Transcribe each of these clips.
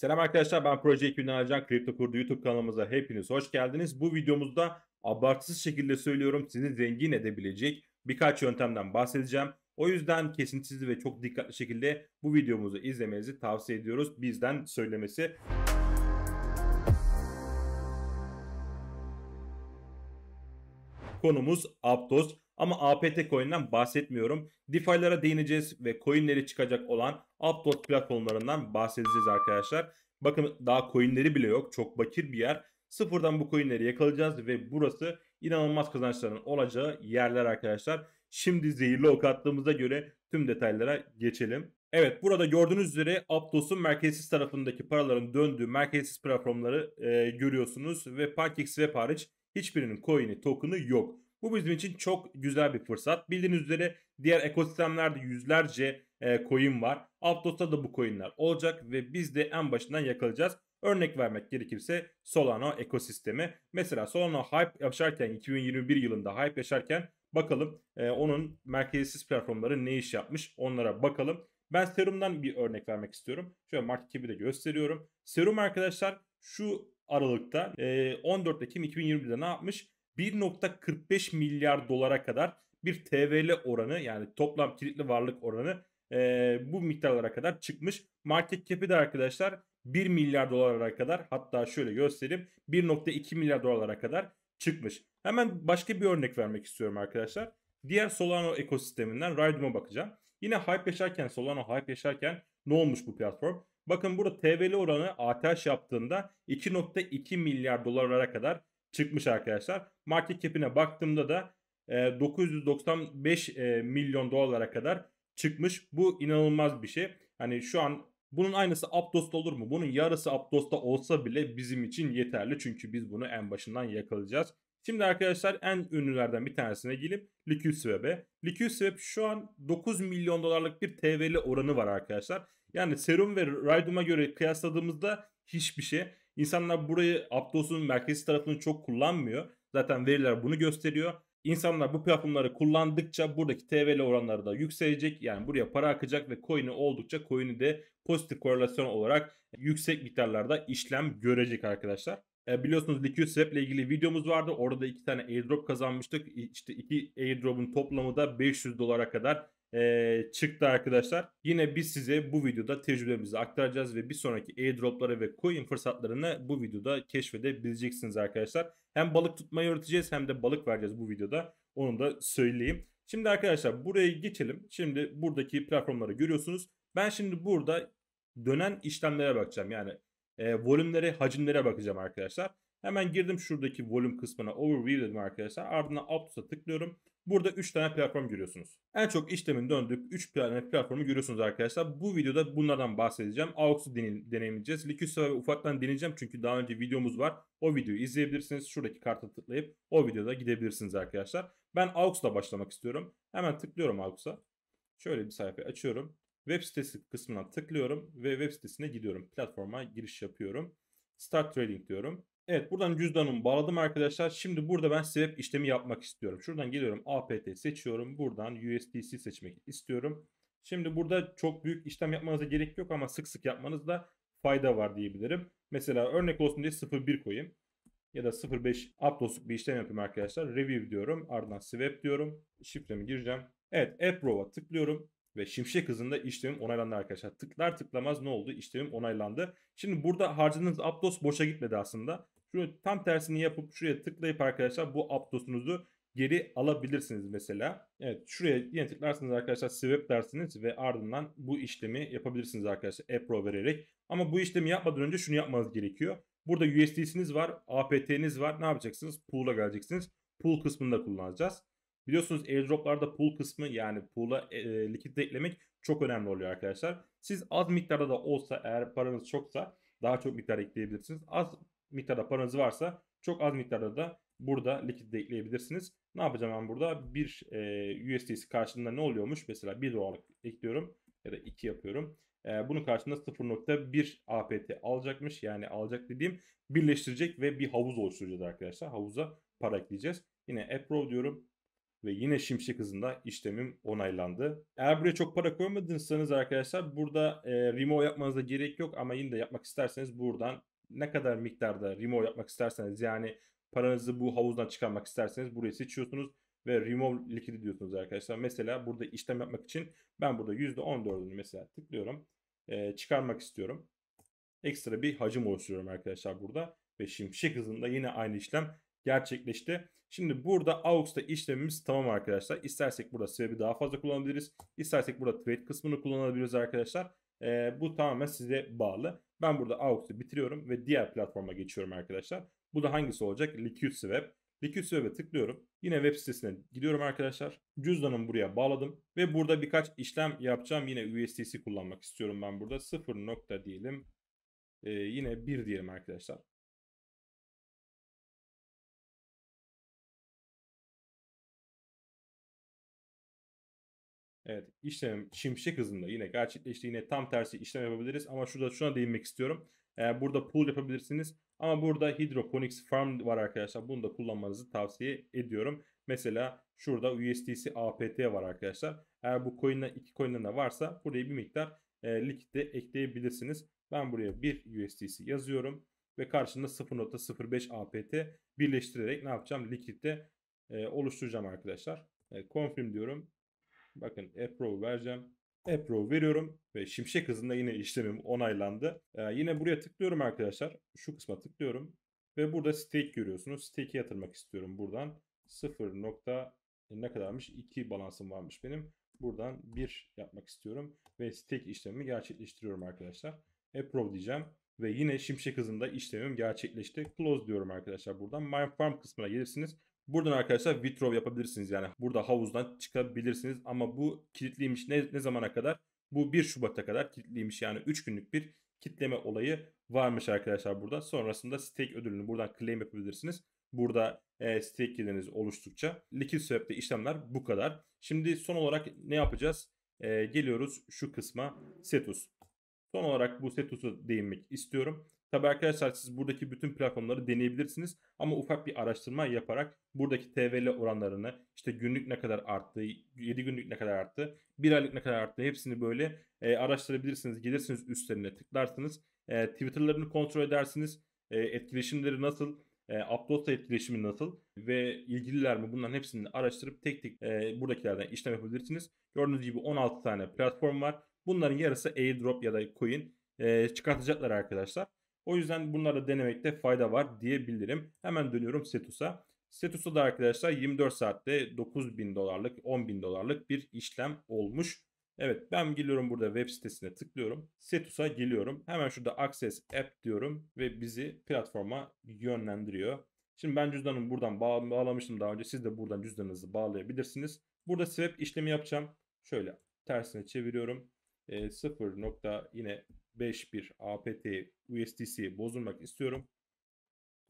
Selam arkadaşlar, ben Proje ekibinden Ercan. Kripto Kurdu YouTube kanalımıza hepiniz hoş geldiniz. Bu videomuzda abartısız şekilde söylüyorum, sizi zengin edebilecek birkaç yöntemden bahsedeceğim. O yüzden kesintisiz ve çok dikkatli şekilde bu videomuzu izlemenizi tavsiye ediyoruz. Bizden söylemesi. Konumuz Aptos ama APT coin'den bahsetmiyorum. DeFi'lara değineceğiz ve coin'leri çıkacak olan Aptos platformlarından bahsedeceğiz arkadaşlar. Bakın daha coin'leri bile yok. Çok bakir bir yer. Sıfırdan bu coin'leri yakalayacağız ve burası inanılmaz kazançların olacağı yerler arkadaşlar. Şimdi zehirli ok attığımıza göre tüm detaylara geçelim. Evet, burada gördüğünüz üzere Aptos'un merkezsiz tarafındaki paraların döndüğü merkezsiz platformları görüyorsunuz ve PancakeSwap hariç hiçbirinin coin'i, token'ı yok. Bu bizim için çok güzel bir fırsat. Bildiğiniz üzere diğer ekosistemlerde yüzlerce coin var. Aptos'ta da bu coin'ler olacak ve biz de en başından yakalayacağız. Örnek vermek gerekirse Solana ekosistemi. Mesela Solana hype yaşarken 2021 yılında hype yaşarken bakalım onun merkezsiz platformları ne iş yapmış onlara bakalım. Ben Serum'dan bir örnek vermek istiyorum. Şöyle market cap'i de gösteriyorum. Serum arkadaşlar şu aralıkta 14 Ekim 2020'de ne yapmış? 1.45 milyar dolara kadar bir TVL oranı, yani toplam kilitli varlık oranı bu miktarlara kadar çıkmış. Market cap'i de arkadaşlar 1 milyar dolara kadar, hatta şöyle göstereyim, 1.2 milyar dolara kadar çıkmış. Hemen başka bir örnek vermek istiyorum arkadaşlar. Diğer Solana ekosisteminden Rhydum'a bakacağım. Yine hype yaşarken, Solana hype yaşarken ne olmuş bu platform? Bakın burada TVL oranı ATH yaptığında 2.2 milyar dolara kadar çıkmış arkadaşlar. Market cap'ine baktığımda da 995 milyon dolara kadar çıkmış. Bu inanılmaz bir şey. Hani şu an bunun aynısı Aptos'ta olur mu? Bunun yarısı Aptos'ta olsa bile bizim için yeterli. Çünkü biz bunu en başından yakalayacağız. Şimdi arkadaşlar en ünlülerden bir tanesine gelip LiquidSwap'e. LiquidSwap şu an 9 milyon dolarlık bir TVL oranı var arkadaşlar. Yani Serum ve Rhydum'a göre kıyasladığımızda hiçbir şey. İnsanlar burayı Aptos'un merkezi tarafını çok kullanmıyor. Zaten veriler bunu gösteriyor. İnsanlar bu platformları kullandıkça buradaki TVL oranları da yükselecek. Yani buraya para akacak ve coin'i oldukça coin'i de pozitif korelasyon olarak yüksek miktarlarda işlem görecek arkadaşlar. Biliyorsunuz LiquidSwap ile ilgili videomuz vardı. Orada da 2 tane airdrop kazanmıştık. İşte 2 airdrop'un toplamı da 500 dolara kadar çıktı arkadaşlar. Yine biz size bu videoda tecrübemizi aktaracağız ve bir sonraki airdropları ve coin fırsatlarını bu videoda keşfedebileceksiniz arkadaşlar. Hem balık tutmayı öğreteceğiz hem de balık vereceğiz bu videoda. Onu da söyleyeyim. Şimdi arkadaşlar buraya geçelim. Şimdi buradaki platformları görüyorsunuz. Ben şimdi burada dönen işlemlere bakacağım. Yani volümlere, hacimlere bakacağım arkadaşlar. Hemen girdim şuradaki volüm kısmına, overview dedim arkadaşlar. Ardından Aptos'a tıklıyorum. Burada 3 tane platform görüyorsunuz. En çok işlemin döndüğü 3 tane platformu görüyorsunuz arkadaşlar. Bu videoda bunlardan bahsedeceğim. AUX'u deneyimleyeceğiz. LiquidSwap'ı ufaktan deneyeceğim çünkü daha önce videomuz var. O videoyu izleyebilirsiniz. Şuradaki karta tıklayıp o videoda gidebilirsiniz arkadaşlar. Ben AUX'la başlamak istiyorum. Hemen tıklıyorum AUX'a. Şöyle bir sayfa açıyorum. Web sitesi kısmına tıklıyorum ve web sitesine gidiyorum. Platforma giriş yapıyorum. Start Trading diyorum. Evet, buradan cüzdanımı bağladım arkadaşlar. Şimdi burada ben swap işlemi yapmak istiyorum. Şuradan geliyorum, APT seçiyorum. Buradan USDC seçmek istiyorum. Şimdi burada çok büyük işlem yapmanıza gerek yok ama sık sık yapmanızda fayda var diyebilirim. Mesela örnek olsun diye 0.1 koyayım. Ya da 0.5 Aptos'luk bir işlem yapayım arkadaşlar. Review diyorum. Ardından swap diyorum. Şifremi gireceğim. Evet, Approve'a tıklıyorum. Ve şimşek hızında işlemim onaylandı arkadaşlar. Tıklar tıklamaz ne oldu? İşlemim onaylandı. Şimdi burada harcadığınız Aptos boşa gitmedi aslında. Şunu tam tersini yapıp şuraya tıklayıp arkadaşlar bu Aptos'unuzu geri alabilirsiniz mesela. Evet, şuraya yine tıklarsınız arkadaşlar, swap dersiniz ve ardından bu işlemi yapabilirsiniz arkadaşlar Approve vererek. Ama bu işlemi yapmadan önce şunu yapmanız gerekiyor. Burada USDC'niz var, APT'niz var. Ne yapacaksınız? Pool'a geleceksiniz. Pool kısmında kullanacağız. Biliyorsunuz airdroplarda pool kısmı, yani pool'a likit eklemek çok önemli oluyor arkadaşlar. Siz az miktarda da olsa, eğer paranız çoksa daha çok miktar ekleyebilirsiniz. Az miktarda paranız varsa çok az miktarda da burada likit ekleyebilirsiniz. Ne yapacağım ben burada? Bir USDC karşılığında ne oluyormuş? Mesela 1 dolarlık ekliyorum ya da 2 yapıyorum. Bunun karşılığında 0.1 APT alacakmış. Yani alacak dediğim, birleştirecek ve bir havuz oluşturacağız arkadaşlar. Havuza para ekleyeceğiz. Yine approve diyorum. ve yine şimşek hızında işlemim onaylandı. Eğer buraya çok para koymadıysanız arkadaşlar burada remove yapmanıza gerek yok ama yine de yapmak isterseniz buradan ne kadar miktarda remove yapmak isterseniz yani paranızı bu havuzdan çıkarmak isterseniz burayı seçiyorsunuz ve remove liquid diyorsunuz arkadaşlar. Mesela burada işlem yapmak için ben burada %14'ünü mesela tıklıyorum. Çıkarmak istiyorum. Ekstra bir hacim oluşturuyorum arkadaşlar burada. Ve şimşek hızında yine aynı işlem gerçekleşti. Şimdi burada AUX'ta işlemimiz tamam arkadaşlar. İstersek burada swap'i daha fazla kullanabiliriz. İstersek burada trade kısmını kullanabiliriz arkadaşlar. Bu tamamen size bağlı. Ben burada AUX'u bitiriyorum ve diğer platforma geçiyorum arkadaşlar. Bu da hangisi olacak? Liquid Swap. Liquid Swap'e tıklıyorum. Yine web sitesine gidiyorum arkadaşlar. Cüzdanımı buraya bağladım. Ve burada birkaç işlem yapacağım. Yine USDC kullanmak istiyorum ben burada. 0 nokta diyelim. Yine 1 diyelim arkadaşlar. Evet, işlem şimşek hızında yine gerçekleşti. Yine tam tersi işlem yapabiliriz ama şuna değinmek istiyorum. Burada pool yapabilirsiniz ama burada hydroponics farm var arkadaşlar. Bunu da kullanmanızı tavsiye ediyorum. Mesela şurada USDC APT var arkadaşlar. Eğer bu iki coin'den de varsa buraya bir miktar likit de ekleyebilirsiniz. Ben buraya bir USDC yazıyorum ve karşında 0.05 APT birleştirerek ne yapacağım? Likitte oluşturacağım arkadaşlar. Confirm diyorum. Bakın approve vereceğim. Approve veriyorum ve şimşek hızında yine işlemim onaylandı. Yine buraya tıklıyorum arkadaşlar. Şu kısma tıklıyorum. Ve burada stake görüyorsunuz. Stake'e yatırmak istiyorum buradan. 0 nokta ne kadarmış? 2 balansım varmış benim. Buradan 1 yapmak istiyorum. Ve stake işlemimi gerçekleştiriyorum arkadaşlar. Approve diyeceğim. Ve yine şimşek hızında işlemim gerçekleşti. Close diyorum arkadaşlar buradan. My Farm kısmına gelirsiniz. Buradan arkadaşlar withdraw yapabilirsiniz. Yani burada havuzdan çıkabilirsiniz. Ama bu kilitliymiş ne zamana kadar? Bu 1 Şubat'a kadar kilitliymiş. Yani 3 günlük bir kitleme olayı varmış arkadaşlar burada. Sonrasında stake ödülünü buradan claim yapabilirsiniz. Burada stake geliriniz oluştukça. Liquid Swap'te işlemler bu kadar. Şimdi son olarak ne yapacağız? Geliyoruz şu kısma. Setus. Son olarak bu Setus'a değinmek istiyorum. Tabi arkadaşlar siz buradaki bütün platformları deneyebilirsiniz. Ama ufak bir araştırma yaparak buradaki TVL oranlarını işte günlük ne kadar arttı, 7 günlük ne kadar arttı, 1 aylık ne kadar arttı hepsini böyle araştırabilirsiniz. Gelirsiniz üstlerine tıklarsınız. Twitter'larını kontrol edersiniz. Etkileşimleri nasıl? Upload'la etkileşimi nasıl ve ilgililer mi bunların hepsini araştırıp tek tek buradakilerden işlem yapabilirsiniz. Gördüğünüz gibi 16 tane platform var. Bunların yarısı airdrop ya da coin çıkartacaklar arkadaşlar. O yüzden bunları denemekte fayda var diyebilirim. Hemen dönüyorum Setus'a. Setus'ta da arkadaşlar 24 saatte 9.000 dolarlık 10.000 dolarlık bir işlem olmuş. Evet ben geliyorum burada web sitesine tıklıyorum. Setus'a geliyorum. Hemen şurada Access App diyorum ve bizi platforma yönlendiriyor. Şimdi ben cüzdanımı buradan bağlamıştım daha önce. Siz de buradan cüzdanınızı bağlayabilirsiniz. Burada swap işlemi yapacağım. Şöyle tersine çeviriyorum. 0 nokta yine 51 APT USDC bozulmak istiyorum.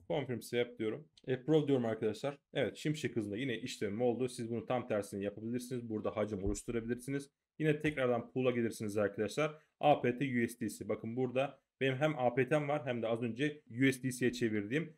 Confirm swap diyorum. Approve diyorum arkadaşlar. Evet şimşek hızında yine işlemim oldu. Siz bunu tam tersini yapabilirsiniz. Burada hacim oluşturabilirsiniz. Yine tekrardan pool'a gelirsiniz arkadaşlar. APT USDC. Bakın burada benim hem APT'm var hem de az önce USDC'ye çevirdiğim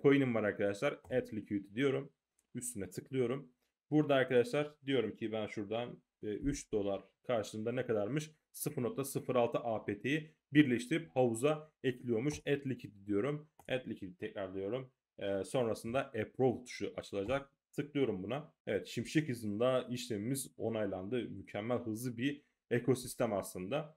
coin'im var arkadaşlar. Add liquidity diyorum. Üstüne tıklıyorum. Burada arkadaşlar diyorum ki ben şuradan 3 dolar karşılığında ne kadarmış? 0.06 APT'yi birleştirip havuza ekliyormuş. Add liquidity diyorum. Add liquidity tekrar diyorum. Sonrasında approve tuşu açılacak. Tıklıyorum buna. Evet şimşek hızında işlemimiz onaylandı. Mükemmel hızlı bir ekosistem aslında.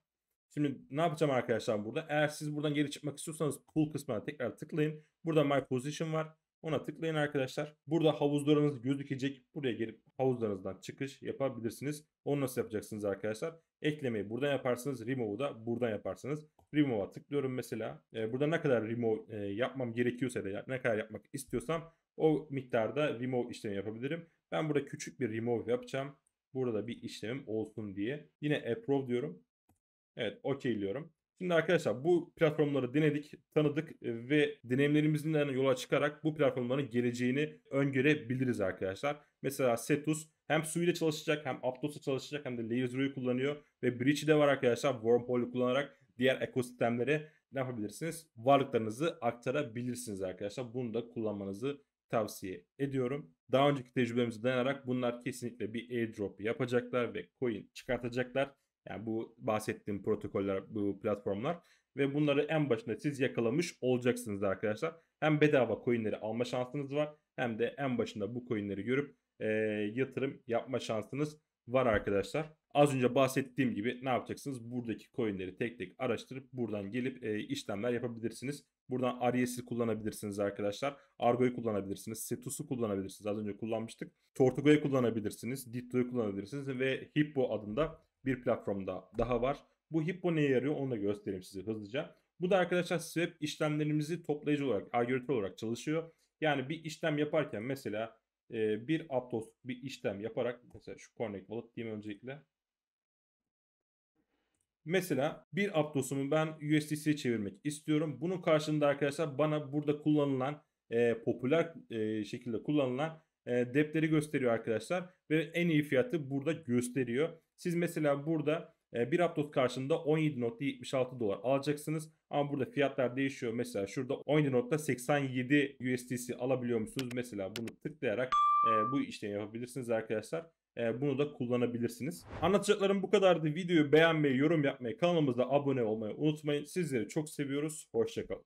Şimdi ne yapacağım arkadaşlar burada? Eğer siz buradan geri çıkmak istiyorsanız pool kısmına tekrar tıklayın. Burada my position var. Ona tıklayın arkadaşlar. Burada havuzlarınız gözükecek. Buraya gelip havuzlarınızdan çıkış yapabilirsiniz. Onu nasıl yapacaksınız arkadaşlar? Eklemeyi buradan yaparsınız. Remove'u da buradan yaparsınız. Remove'a tıklıyorum mesela. Burada ne kadar remove yapmam gerekiyorsa da ne kadar yapmak istiyorsam o miktarda remove işlemi yapabilirim. Ben burada küçük bir remove yapacağım. Burada bir işlemim olsun diye. Yine approve diyorum. Evet, okeyliyorum. Şimdi arkadaşlar bu platformları denedik, tanıdık ve deneyimlerimizden yola çıkarak bu platformların geleceğini öngörebiliriz arkadaşlar. Mesela Setus hem suyla çalışacak hem Aptos'la çalışacak hem de Layer kullanıyor ve Breach'i de var arkadaşlar. Wormhole'u kullanarak diğer ekosistemlere ne yapabilirsiniz? Varlıklarınızı aktarabilirsiniz arkadaşlar. Bunu da kullanmanızı tavsiye ediyorum. Daha önceki tecrübemize dayanarak bunlar kesinlikle bir airdrop yapacaklar ve coin çıkartacaklar. Yani bu bahsettiğim protokoller, bu platformlar ve bunları en başında siz yakalamış olacaksınız arkadaşlar. Hem bedava coinleri alma şansınız var hem de en başında bu coinleri görüp yatırım yapma şansınız var arkadaşlar. Az önce bahsettiğim gibi ne yapacaksınız? Buradaki coinleri tek tek araştırıp buradan gelip işlemler yapabilirsiniz. Buradan Aries'i kullanabilirsiniz arkadaşlar. Argo'yu kullanabilirsiniz. Cetus'u kullanabilirsiniz. Az önce kullanmıştık. Tortugo'yu kullanabilirsiniz. Ditto'yu kullanabilirsiniz. Ve Hippo adında bir platformda daha var. Bu Hippo neye yarıyor onu da göstereyim size hızlıca. Bu da arkadaşlar swap işlemlerimizi toplayıcı olarak, algoritma olarak çalışıyor. Yani bir işlem yaparken mesela bir Aptos bir işlem yaparak mesela şu Connect Wallet diyeyim öncelikle. Mesela bir Aptos'umu ben USDC'ye çevirmek istiyorum. Bunun karşılığında arkadaşlar bana burada kullanılan popüler şekilde kullanılan depleri gösteriyor arkadaşlar. Ve en iyi fiyatı burada gösteriyor. Siz mesela burada bir Aptos karşılığında 17.76 dolar alacaksınız. Ama burada fiyatlar değişiyor. Mesela şurada 17.87 USDC alabiliyor musunuz? Mesela bunu tıklayarak bu işlemi yapabilirsiniz arkadaşlar. Bunu da kullanabilirsiniz. Anlatacaklarım bu kadardı. Videoyu beğenmeyi, yorum yapmayı, kanalımıza abone olmayı unutmayın. Sizleri çok seviyoruz. Hoşçakalın.